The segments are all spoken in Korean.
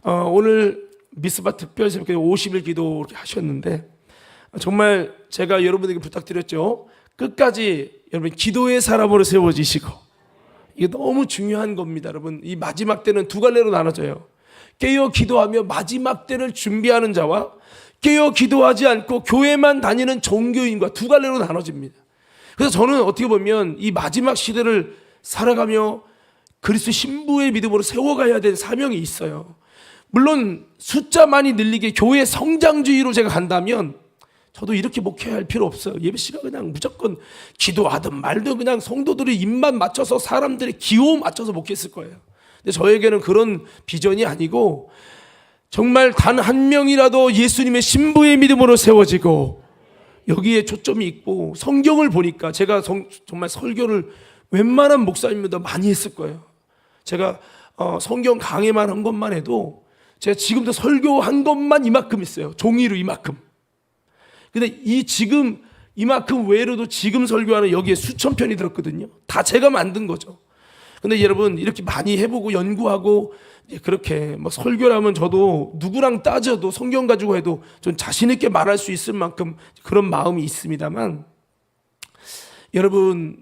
오늘 미스바 특별 새벽 기도 50일 기도 이렇게 하셨는데 정말 제가 여러분에게 부탁드렸죠. 끝까지 여러분 기도의 사람으로 세워지시고, 이게 너무 중요한 겁니다. 여러분, 이 마지막 때는 두 갈래로 나눠져요. 깨어 기도하며 마지막 때를 준비하는 자와 깨어 기도하지 않고 교회만 다니는 종교인과 두 갈래로 나눠집니다. 그래서 저는 어떻게 보면 이 마지막 시대를 살아가며 그리스도 신부의 믿음으로 세워가야 될 사명이 있어요. 물론 숫자 많이 늘리게 교회 성장주의로 제가 간다면 저도 이렇게 목회할 필요 없어요. 예배 시간 그냥 무조건 기도하든 말든 그냥 성도들의 입만 맞춰서 사람들의 기호 맞춰서 목회했을 거예요. 근데 저에게는 그런 비전이 아니고 정말 단 한 명이라도 예수님의 신부의 믿음으로 세워지고 여기에 초점이 있고, 성경을 보니까 제가 정말 설교를 웬만한 목사님보다 많이 했을 거예요. 제가 성경 강해만 한 것만 해도 제가 지금도 설교한 것만 이만큼 있어요. 종이로 이만큼. 근데 지금 이만큼 외로도 지금 설교하는 여기에 수천 편이 들었거든요. 다 제가 만든 거죠. 근데 여러분 이렇게 많이 해보고 연구하고 그렇게 뭐 설교라면 저도 누구랑 따져도 성경 가지고 해도 좀 자신 있게 말할 수 있을 만큼 그런 마음이 있습니다만, 여러분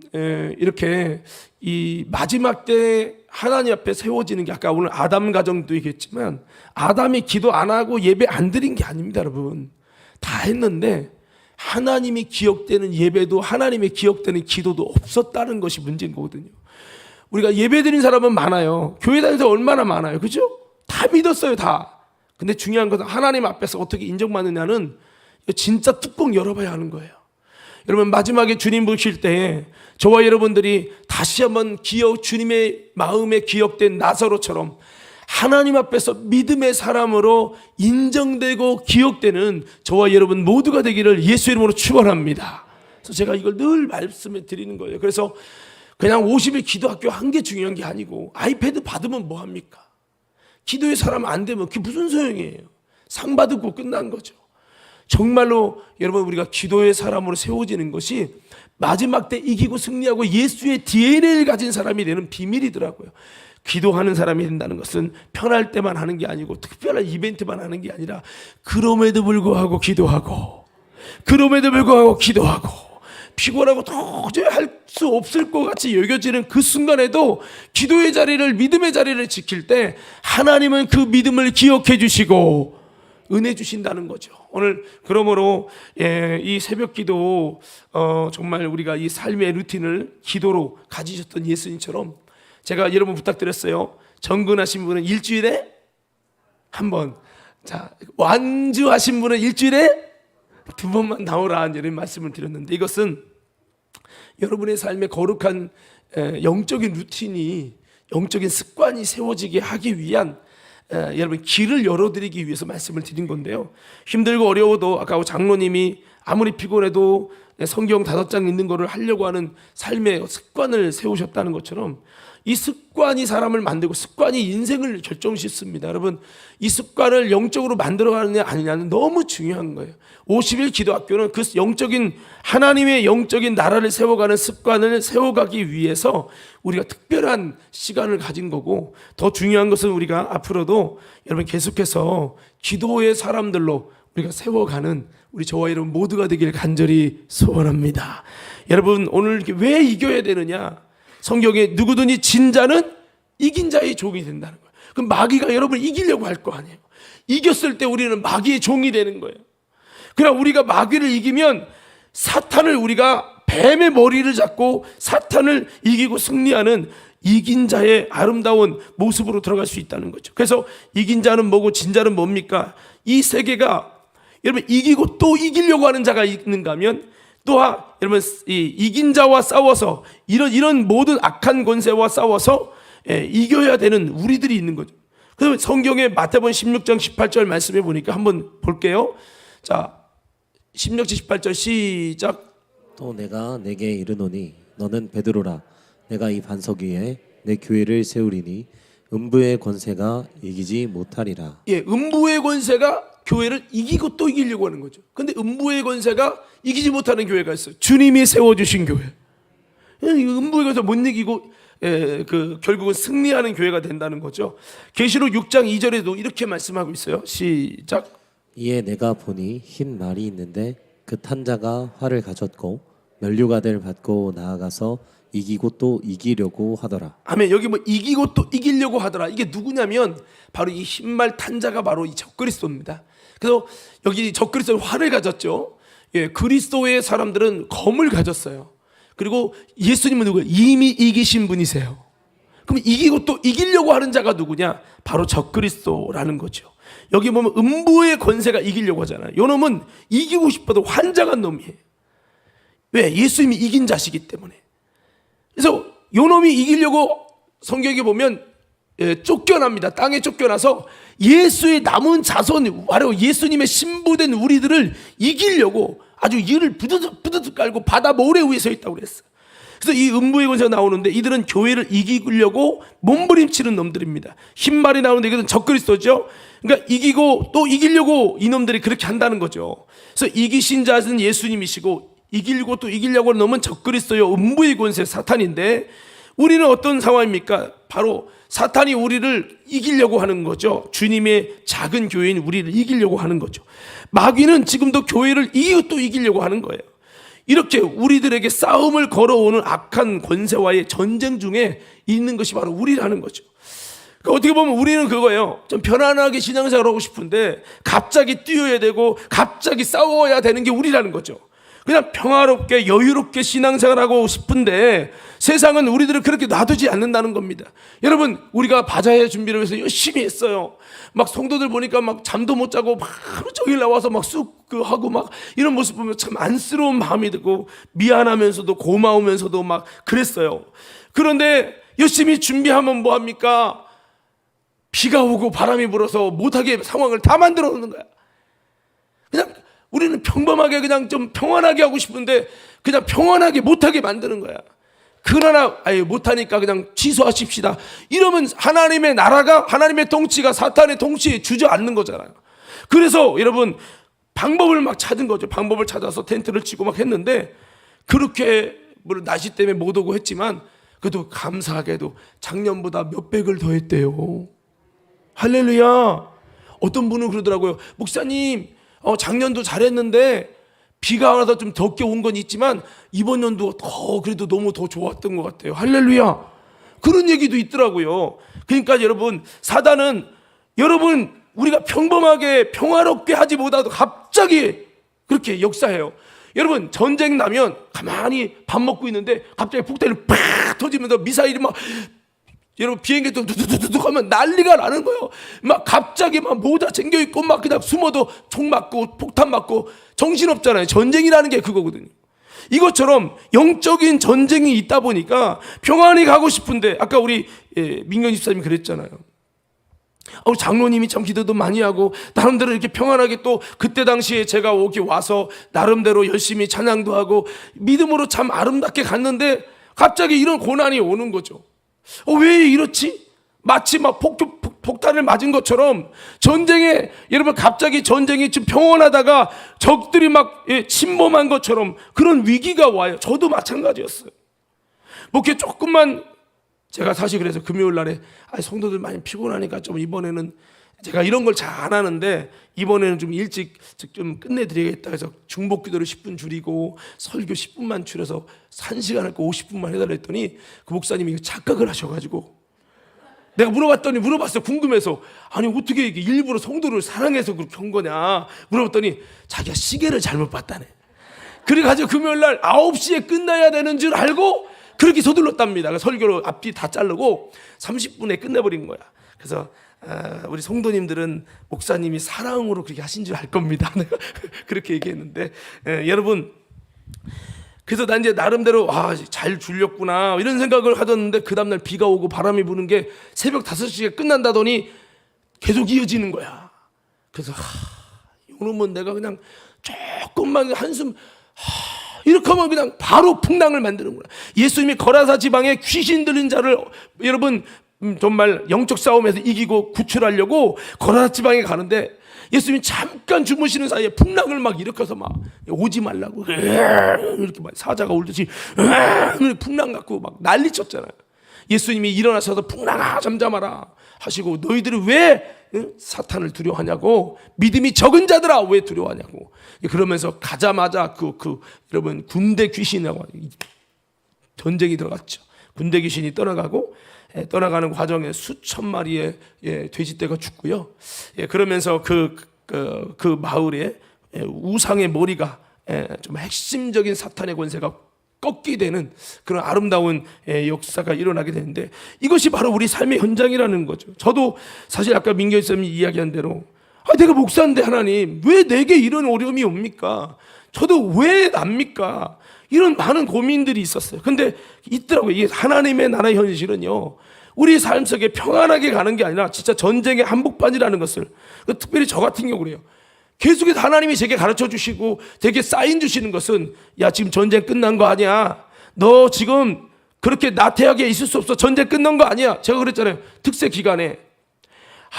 이렇게 이 마지막 때 하나님 앞에 세워지는 게, 아까 오늘 아담 가정도 얘기했지만 아담이 기도 안 하고 예배 안 드린 게 아닙니다. 여러분 다 했는데 하나님이 기억되는 예배도 하나님의 기억되는 기도도 없었다는 것이 문제인 거거든요. 우리가 예배 드린 사람은 많아요. 교회 다니면서 얼마나 많아요. 그죠? 다 믿었어요, 다. 근데 중요한 것은 하나님 앞에서 어떻게 인정받느냐는 진짜 뚜껑 열어봐야 하는 거예요. 여러분 마지막에 주님 보실 때 저와 여러분들이 다시 한번 주님의 마음에 기억된 나사로처럼 하나님 앞에서 믿음의 사람으로 인정되고 기억되는 저와 여러분 모두가 되기를 예수 이름으로 축원합니다. 그래서 제가 이걸 늘 말씀해 드리는 거예요. 그래서 그냥 50일 기도학교 한 게 중요한 게 아니고 아이패드 받으면 뭐합니까? 기도의 사람 안 되면 그게 무슨 소용이에요? 상 받고 끝난 거죠. 정말로 여러분 우리가 기도의 사람으로 세워지는 것이 마지막 때 이기고 승리하고 예수의 DNA를 가진 사람이 되는 비밀이더라고요. 기도하는 사람이 된다는 것은 편할 때만 하는 게 아니고 특별한 이벤트만 하는 게 아니라 그럼에도 불구하고 기도하고, 그럼에도 불구하고 기도하고, 피곤하고 도저히 할 수 없을 것 같이 여겨지는 그 순간에도 기도의 자리를, 믿음의 자리를 지킬 때 하나님은 그 믿음을 기억해 주시고 은혜 주신다는 거죠. 오늘 그러므로 이 새벽 기도 정말 우리가 이 삶의 루틴을 기도로 가지셨던 예수님처럼 제가 여러분 부탁드렸어요. 정근하신 분은 일주일에 한 번, 자 완주하신 분은 일주일에 두 번만 나오라 이런 말씀을 드렸는데, 이것은 여러분의 삶에 거룩한 영적인 루틴이, 영적인 습관이 세워지게 하기 위한 여러분 길을 열어드리기 위해서 말씀을 드린 건데요. 힘들고 어려워도 아까 장로님이 아무리 피곤해도 성경 5장 읽는 거를 하려고 하는 삶의 습관을 세우셨다는 것처럼 이 습관이 사람을 만들고 습관이 인생을 결정짓습니다. 여러분 이 습관을 영적으로 만들어가느냐 아니냐는 너무 중요한 거예요. 50일 기도학교는 그 영적인 하나님의 영적인 나라를 세워가는 습관을 세워가기 위해서 우리가 특별한 시간을 가진 거고, 더 중요한 것은 우리가 앞으로도 여러분 계속해서 기도의 사람들로 우리가 세워가는 우리 저와 여러분 모두가 되길 간절히 소원합니다. 여러분 오늘 왜 이겨야 되느냐? 성경에 누구든지 진 자는 이긴 자의 종이 된다는 거예요. 그럼 마귀가 여러분을 이기려고 할 거 아니에요. 이겼을 때 우리는 마귀의 종이 되는 거예요. 그러나 우리가 마귀를 이기면 사탄을, 우리가 뱀의 머리를 잡고 사탄을 이기고 승리하는 이긴 자의 아름다운 모습으로 들어갈 수 있다는 거죠. 그래서 이긴 자는 뭐고 진 자는 뭡니까? 이 세계가 여러분 이기고 또 이기려고 하는 자가 있는가 하면 또한 여러분 이긴 자와 싸워서 이런 모든 악한 권세와 싸워서 이겨야 되는 우리들이 있는 거죠. 그래서 성경에 마태복음 16장 18절 말씀해 보니까 한번 볼게요. 자 16절 18절 시작. 또 내가 내게 이르노니 너는 베드로라. 내가 이 반석 위에 내 교회를 세우리니 음부의 권세가 이기지 못하리라. 음부의 권세가 교회를 이기고 또 이기려고 하는 거죠. 근데 음부의 권세가 이기지 못하는 교회가 있어요. 주님이 세워주신 교회. 음부의 권세 못 이기고 결국은 승리하는 교회가 된다는 거죠. 계시록 6장 2절에도 이렇게 말씀하고 있어요. 시작. 이에 내가 보니 흰 말이 있는데 그 탄자가 활을 가졌고 면류관을 받고 나아가서 이기고 또 이기려고 하더라. 아멘. 여기 뭐 이기고 또 이기려고 하더라. 이게 누구냐면 바로 이 흰말 탄자가 바로 이 적그리스도입니다. 그래서 여기 적그리스도는 활을 가졌죠. 예, 그리스도의 사람들은 검을 가졌어요. 그리고 예수님은 누구예요? 이미 이기신 분이세요. 그럼 이기고 또 이기려고 하는 자가 누구냐? 바로 적그리스도라는 거죠. 여기 보면 음부의 권세가 이기려고 하잖아요. 요 놈은 이기고 싶어도 환장한 놈이에요. 왜? 예수님이 이긴 자시기 때문에. 그래서 요 놈이 이기려고 성경에 보면 쫓겨납니다. 땅에 쫓겨나서 예수의 남은 자손, 바로 예수님의 신부된 우리들을 이기려고 아주 이를 부드득 깔고 바다 모래 위에 서 있다고 그랬어요. 그래서 이 음부의 권세가 나오는데 이들은 교회를 이기려고 몸부림치는 놈들입니다. 흰 말이 나오는데 이것은 적그리스도죠. 그러니까 이기고 또 이기려고 이놈들이 그렇게 한다는 거죠. 그래서 이기신 자는 예수님이시고 이기고 또 이기려고 하는 놈은 적그리스도요, 음부의 권세 사탄인데, 우리는 어떤 상황입니까? 바로 사탄이 우리를 이기려고 하는 거죠. 주님의 작은 교회인 우리를 이기려고 하는 거죠. 마귀는 지금도 교회를 이기고 또 이기려고 하는 거예요. 이렇게 우리들에게 싸움을 걸어오는 악한 권세와의 전쟁 중에 있는 것이 바로 우리라는 거죠. 그러니까 어떻게 보면 우리는 그거예요. 좀 편안하게 신앙생활을 하고 싶은데 갑자기 뛰어야 되고 갑자기 싸워야 되는 게 우리라는 거죠. 그냥 평화롭게 여유롭게 신앙생활하고 싶은데 세상은 우리들을 그렇게 놔두지 않는다는 겁니다. 여러분, 우리가 바자회 준비를 해서 열심히 했어요. 막 성도들 보니까 막 잠도 못 자고 막 하루 종일 나와서 막 쑥 하고 막 이런 모습 보면 참 안쓰러운 마음이 들고 미안하면서도 고마우면서도 막 그랬어요. 그런데 열심히 준비하면 뭐합니까? 비가 오고 바람이 불어서 못하게 상황을 다 만들어 놓는 거야. 그냥 우리는 평범하게 그냥 좀 평안하게 하고 싶은데 그냥 평안하게 못하게 만드는 거야. 그러나 못하니까 그냥 취소하십시다. 이러면 하나님의 나라가, 하나님의 통치가 사탄의 통치에 주저앉는 거잖아요. 그래서 여러분 방법을 막 찾은 거죠. 방법을 찾아서 텐트를 치고 막 했는데, 그렇게 물론 날씨 때문에 못 오고 했지만 그래도 감사하게도 작년보다 몇백을 더 했대요. 할렐루야. 어떤 분은 그러더라고요. 목사님, 작년도 잘했는데 비가 와서 좀 덥게 온 건 있지만 이번 연도 그래도 너무 더 좋았던 것 같아요. 할렐루야. 그런 얘기도 있더라고요. 그러니까 여러분, 사단은 여러분 우리가 평범하게 평화롭게 하지 못하도 갑자기 그렇게 역사해요. 여러분, 전쟁 나면 가만히 밥 먹고 있는데 갑자기 폭탄이 팍 터지면서 미사일이 막, 여러분 비행기도 두두두둑 하면 난리가 나는 거예요. 막 갑자기 막 모자 챙겨 입고 막 그냥 숨어도 총 맞고 폭탄 맞고 정신없잖아요. 전쟁이라는 게 그거거든요. 이것처럼 영적인 전쟁이 있다 보니까 평안히 가고 싶은데, 아까 우리 민경 집사님이 그랬잖아요. 장로님이 참 기도도 많이 하고 나름대로 이렇게 평안하게, 또 그때 당시에 제가 여기 와서 나름대로 열심히 찬양도 하고 믿음으로 참 아름답게 갔는데 갑자기 이런 고난이 오는 거죠. 왜 이렇지? 마치 막 폭탄을 맞은 것처럼 전쟁에, 여러분 갑자기 전쟁이 좀 평온하다가 적들이 막 침범한 것처럼 그런 위기가 와요. 저도 마찬가지였어요. 뭐 이렇게 조금만, 제가 사실 그래서 금요일 날에 성도들 많이 피곤하니까 좀 이번에는 제가 이런 걸 잘 안 하는데 이번에는 좀 일찍 좀 끝내드리겠다 해서 중복 기도를 10분 줄이고 설교 10분만 줄여서 1시간 할 거 50분만 해달라 했더니 그 목사님이 착각을 하셔가지고, 내가 물어봤어요. 궁금해서. 아니 어떻게 이게 일부러 성도를 사랑해서 그렇게 한 거냐 물어봤더니 자기가 시계를 잘못 봤다네. 그래가지고 금요일 날 9시에 끝나야 되는 줄 알고 그렇게 서둘렀답니다. 설교로 앞뒤 다 자르고 30분에 끝내버린 거야. 그래서 우리 성도님들은 목사님이 사랑으로 그렇게 하신 줄 알 겁니다. 내가 그렇게 얘기했는데, 여러분, 그래서 난 이제 나름대로 잘 줄였구나 이런 생각을 하던데, 그 다음날 비가 오고 바람이 부는 게 새벽 5시에 끝난다더니 계속 이어지는 거야. 그래서 이놈은 내가 그냥 조금만 한숨 이렇게 하면 그냥 바로 풍랑을 만드는구나. 예수님이 거라사 지방에 귀신 들린 자를 여러분 정말 영적 싸움에서 이기고 구출하려고 거라사 지방에 가는데, 예수님이 잠깐 주무시는 사이에 풍랑을 막 일으켜서 막 오지 말라고 이렇게 막 사자가 울듯이 풍랑 갖고 막 난리 쳤잖아요. 예수님이 일어나셔서 풍랑아 잠잠하라 하시고 너희들이 왜 사탄을 두려워하냐고, 믿음이 적은 자들아 왜 두려워하냐고. 그러면서 가자마자 여러분 군대 귀신이라고 전쟁이 들어갔죠. 군대 귀신이 떠나가고, 떠나가는 과정에 수천 마리의 돼지떼가 죽고요. 그러면서 그 마을에 우상의 머리가 좀 핵심적인 사탄의 권세가 꺾게 되는 그런 아름다운 역사가 일어나게 되는데, 이것이 바로 우리 삶의 현장이라는 거죠. 저도 사실 아까 민경쌤이 이야기한 대로 내가 목사인데 하나님 왜 내게 이런 어려움이 옵니까? 저도 왜 납니까? 이런 많은 고민들이 있었어요. 근데 있더라고요. 이게 하나님의 나라의 현실은요, 우리 삶 속에 평안하게 가는 게 아니라 진짜 전쟁의 한복판이라는 것을, 특별히 저 같은 경우 그래요. 계속해서 하나님이 제게 가르쳐 주시고 되게 사인 주시는 것은, 야 지금 전쟁 끝난 거 아니야, 너 지금 그렇게 나태하게 있을 수 없어, 전쟁 끝난 거 아니야. 제가 그랬잖아요. 특세 기간에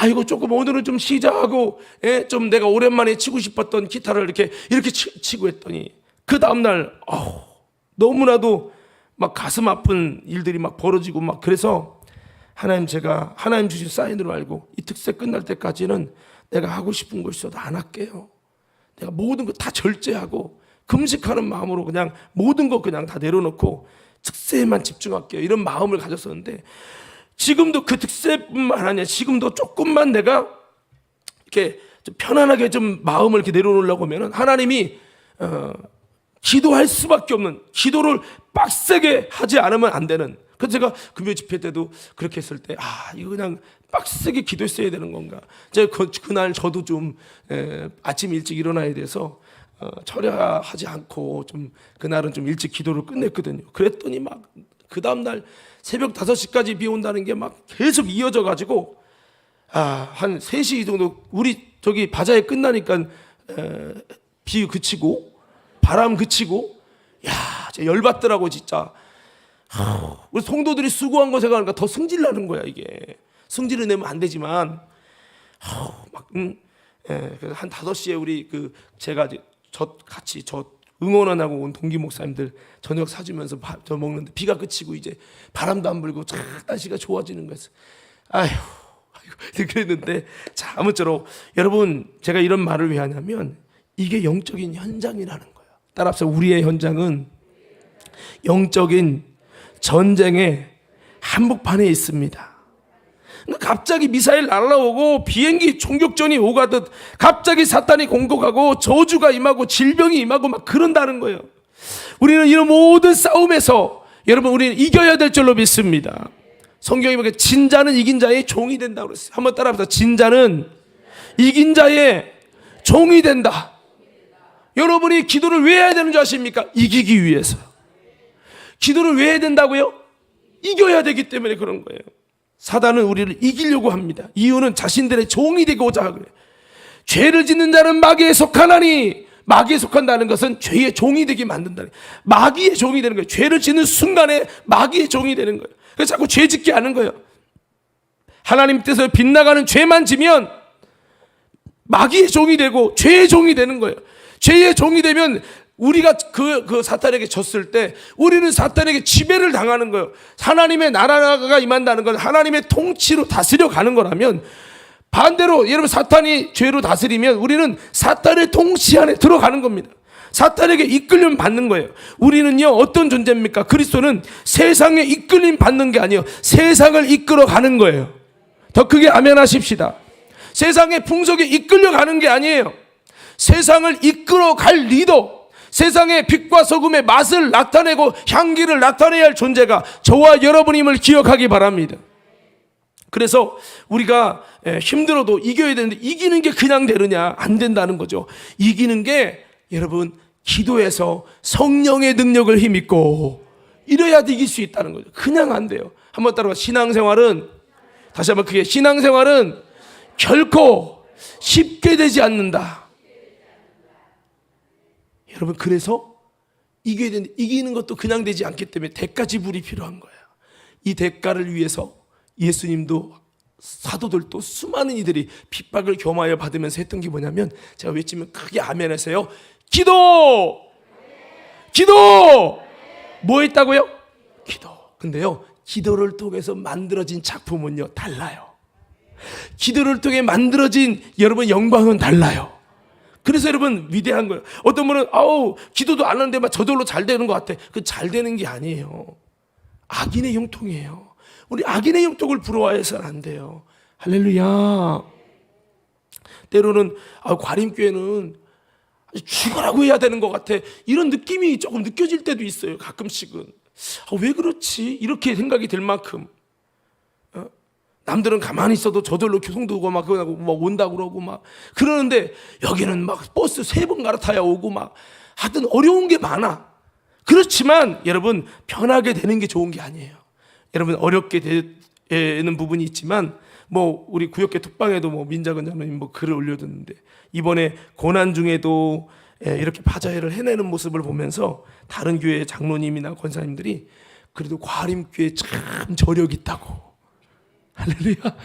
이거 조금 오늘은 좀 쉬자 하고 좀 내가 오랜만에 치고 싶었던 기타를 이렇게 치고 했더니 그 다음날 너무나도 막 가슴 아픈 일들이 막 벌어지고 막, 그래서 제가 하나님 주신 사인으로 알고 이 특세 끝날 때까지는 내가 하고 싶은 거 있어도 안 할게요. 내가 모든 거 다 절제하고 금식하는 마음으로 그냥 모든 거 그냥 다 내려놓고 특세에만 집중할게요. 이런 마음을 가졌었는데, 지금도 그 특세뿐만 아니라 지금도 조금만 내가 이렇게 좀 편안하게 좀 마음을 이렇게 내려놓으려고 하면 하나님이 기도할 수밖에 없는, 기도를 빡세게 하지 않으면 안 되는. 그래서 제가 금요 집회 때도 그렇게 했을 때 이거 그냥 빡세게 기도했어야 되는 건가. 제가 그날 저도 좀 아침 일찍 일어나야 돼서 철야하지 않고 좀 그날은 좀 일찍 기도를 끝냈거든요. 그랬더니 막 그 다음날 새벽 5시까지 비 온다는 게 막 계속 이어져 가지고 한 3시 정도 우리 저기 바자회 끝나니까 비 그치고 바람 그치고, 진짜 열받더라고 진짜. 우리 성도들이 수고한 거 생각하니까 더 승질 나는 거야. 이게 승질을 내면 안 되지만 그래서 한 5시에 우리 제가 같이 응원하고 온 동기 목사님들 저녁 사주면서 저 먹는데 비가 그치고 이제 바람도 안 불고 쫙 날씨가 좋아지는 거였어. 아이고 그랬는데, 자 아무쪼록 여러분, 제가 이런 말을 왜 하냐면 이게 영적인 현장이라는 거예요. 따라서 우리의 현장은 영적인 전쟁의 한복판에 있습니다. 갑자기 미사일 날아오고 비행기 총격전이 오가듯 갑자기 사탄이 공격하고 저주가 임하고 질병이 임하고 막 그런다는 거예요. 우리는 이런 모든 싸움에서 여러분 우리는 이겨야 될 줄로 믿습니다. 성경이 보기에 진자는 이긴 자의 종이 된다고 그랬어요. 한번 따라합시다. 진자는 이긴 자의 종이 된다. 여러분이 기도를 왜 해야 되는 줄 아십니까? 이기기 위해서. 기도를 왜 해야 된다고요? 이겨야 되기 때문에 그런 거예요. 사단은 우리를 이기려고 합니다. 이유는 자신들의 종이 되고자 하고요. 죄를 짓는 자는 마귀에 속하나니, 마귀에 속한다는 것은 죄의 종이 되게 만든다는 거예요. 마귀의 종이 되는 거예요. 죄를 짓는 순간에 마귀의 종이 되는 거예요. 그래서 자꾸 죄 짓게 하는 거예요. 하나님 뜻을 빗나가는 죄만 지면 마귀의 종이 되고 죄의 종이 되는 거예요. 죄의 종이 되면 우리가 그 사탄에게 졌을 때 우리는 사탄에게 지배를 당하는 거예요. 하나님의 나라가 임한다는 건 하나님의 통치로 다스려 가는 거라면, 반대로 여러분 사탄이 죄로 다스리면 우리는 사탄의 통치 안에 들어가는 겁니다. 사탄에게 이끌림 받는 거예요. 우리는요 어떤 존재입니까? 그리스도는 세상에 이끌림 받는 게 아니에요. 세상을 이끌어 가는 거예요. 더 크게 아멘 하십시다. 세상의 풍속에 이끌려 가는 게 아니에요. 세상을 이끌어 갈 리더, 세상의 빛과 소금의 맛을 나타내고 향기를 나타내야 할 존재가 저와 여러분임을 기억하기 바랍니다. 그래서 우리가 힘들어도 이겨야 되는데, 이기는 게 그냥 되느냐? 안 된다는 거죠. 이기는 게 여러분 기도에서 성령의 능력을 힘입고 이래야 이길 수 있다는 거죠. 그냥 안 돼요. 한번 따라가. 신앙생활은, 다시 한번 크게, 신앙생활은 결코 쉽게 되지 않는다. 여러분, 그래서 이겨야 되는데 이기는 것도 그냥 되지 않기 때문에 대가 지불이 필요한 거예요. 이 대가를 위해서 예수님도 사도들도 수많은 이들이 핍박을 겸하여 받으면서 했던 게 뭐냐면, 제가 외치면 크게 아멘 하세요. 기도! 기도! 뭐 했다고요? 기도. 근데요, 기도를 통해서 만들어진 작품은요 달라요. 기도를 통해 만들어진 여러분 영광은 달라요. 그래서 여러분 위대한 거예요. 어떤 분은 기도도 안 하는데 막 저절로 잘 되는 것 같아. 그 잘 되는 게 아니에요. 악인의 형통이에요. 우리 악인의 형통을 부러워해서는 안 돼요. 할렐루야. 때로는 과림교회는 죽어라고 해야 되는 것 같아. 이런 느낌이 조금 느껴질 때도 있어요. 가끔씩은. 왜 그렇지? 이렇게 생각이 될 만큼. 남들은 가만히 있어도 저절로 교통도 오고 막 온다고 그러고 막 그러는데 여기는 막 버스 3번 갈아타야 오고 막 하여튼 어려운 게 많아. 그렇지만 여러분 편하게 되는 게 좋은 게 아니에요. 여러분 어렵게 되는 부분이 있지만 우리 구역계 톡방에도 민작은 장로님 글을 올려뒀는데 이번에 고난 중에도 이렇게 바자회를 해내는 모습을 보면서 다른 교회 장로님이나 권사님들이 그래도 과림교회 참 저력 있다고 할렐루야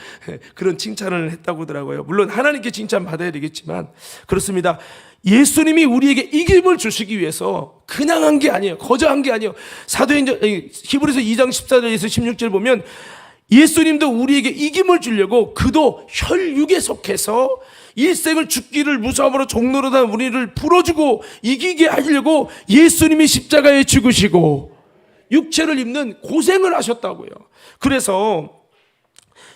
그런 칭찬을 했다고 하더라고요. 물론 하나님께 칭찬 받아야 되겠지만 그렇습니다. 예수님이 우리에게 이김을 주시기 위해서 그냥 한 게 아니에요. 거저한 게 아니에요. 사도행전 히브리서 2장 14절에서 16절 보면 예수님도 우리에게 이김을 주려고 그도 혈육에 속해서 일생을 죽기를 무서움으로 종로로 단 우리를 풀어주고 이기게 하려고 예수님이 십자가에 죽으시고 육체를 입는 고생을 하셨다고요. 그래서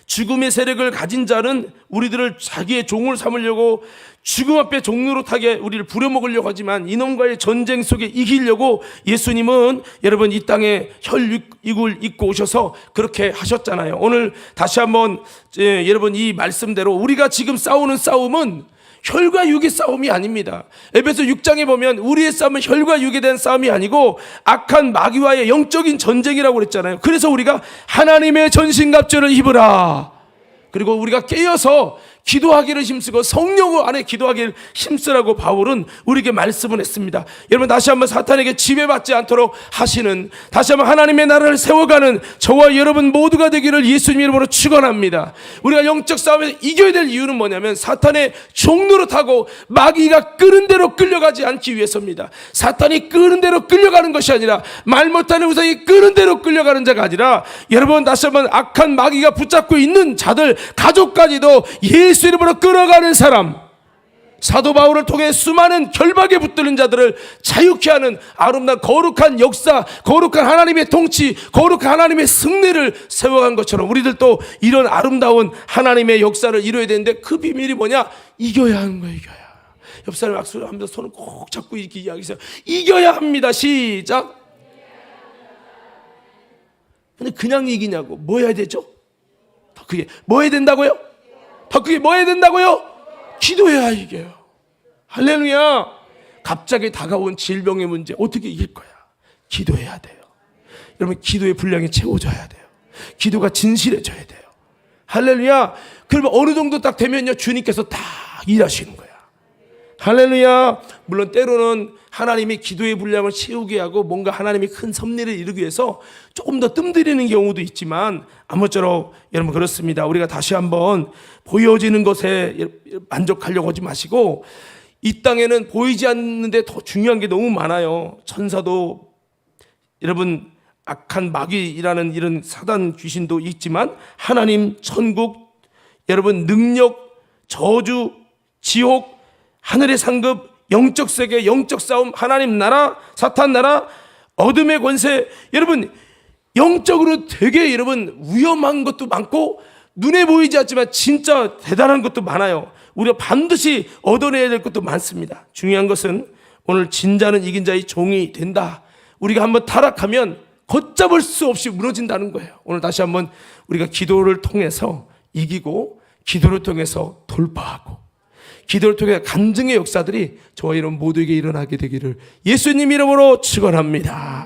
죽음의 세력을 가진 자는 우리들을 자기의 종을 삼으려고 죽음 앞에 종노릇하게 우리를 부려먹으려고 하지만 이놈과의 전쟁 속에 이기려고 예수님은 여러분 이 땅에 혈육을 입고 오셔서 그렇게 하셨잖아요. 오늘 다시 한번 여러분 이 말씀대로 우리가 지금 싸우는 싸움은 혈과 육의 싸움이 아닙니다. 에베소 6장에 보면 우리의 싸움은 혈과 육에 대한 싸움이 아니고 악한 마귀와의 영적인 전쟁이라고 그랬잖아요. 그래서 우리가 하나님의 전신갑주를 입으라. 그리고 우리가 깨어서 기도하기를 힘쓰고 성령 안에 기도하기를 힘쓰라고 바울은 우리에게 말씀을 했습니다. 여러분 다시 한번 사탄에게 지배받지 않도록 하시는 다시 한번 하나님의 나라를 세워가는 저와 여러분 모두가 되기를 예수님 이름으로 축원합니다. 우리가 영적 싸움에서 이겨야 될 이유는 뭐냐면 사탄의 종노릇하고 마귀가 끄는 대로 끌려가지 않기 위해서입니다. 사탄이 끄는 대로 끌려가는 것이 아니라 말 못하는 우상이 끄는 대로 끌려가는 자가 아니라 여러분 다시 한번 악한 마귀가 붙잡고 있는 자들 가족까지도 예수 이름으로 끌어가는 사람, 사도 바울을 통해 수많은 결박에 붙드는 자들을 자유케 하는 아름다운 거룩한 역사, 거룩한 하나님의 통치, 거룩한 하나님의 승리를 세워간 것처럼 우리들도 이런 아름다운 하나님의 역사를 이루어야 되는데 그 비밀이 뭐냐? 이겨야 하는 거예요. 이겨야. 옆 사람 악수를 하면서 손을 꼭 잡고 이렇게 이야기해서 이겨야 합니다. 시작. 근데 그냥 이기냐고 뭐 해야 되죠? 더 크게 뭐 해야 된다고요? 더 크게 뭐 해야 된다고요? 기도해야 이겨요. 할렐루야. 갑자기 다가온 질병의 문제 어떻게 이길 거야? 기도해야 돼요. 여러분 기도의 분량이 채워져야 돼요. 기도가 진실해져야 돼요. 할렐루야. 그러면 어느 정도 딱 되면요 주님께서 다 일하시는 거야. 할렐루야. 물론 때로는 하나님이 기도의 분량을 채우게 하고 뭔가 하나님이 큰 섭리를 이루기 위해서 조금 더 뜸들이는 경우도 있지만 아무쪼록 여러분 그렇습니다. 우리가 다시 한번 보여지는 것에 만족하려고 하지 마시고 이 땅에는 보이지 않는데 더 중요한 게 너무 많아요. 천사도 여러분 악한 마귀라는 이런 사단 귀신도 있지만 하나님 천국 여러분 능력 저주 지옥 하늘의 상급 영적 세계 영적 싸움 하나님 나라 사탄 나라 어둠의 권세 여러분 영적으로 되게 여러분 위험한 것도 많고 눈에 보이지 않지만 진짜 대단한 것도 많아요. 우리가 반드시 얻어내야 될 것도 많습니다. 중요한 것은 오늘 진자는 이긴 자의 종이 된다. 우리가 한번 타락하면 걷잡을 수 없이 무너진다는 거예요. 오늘 다시 한번 우리가 기도를 통해서 이기고 기도를 통해서 돌파하고 기도를 통해 간증의 역사들이 저와 여러분 모두에게 일어나게 되기를 예수님 이름으로 축원합니다.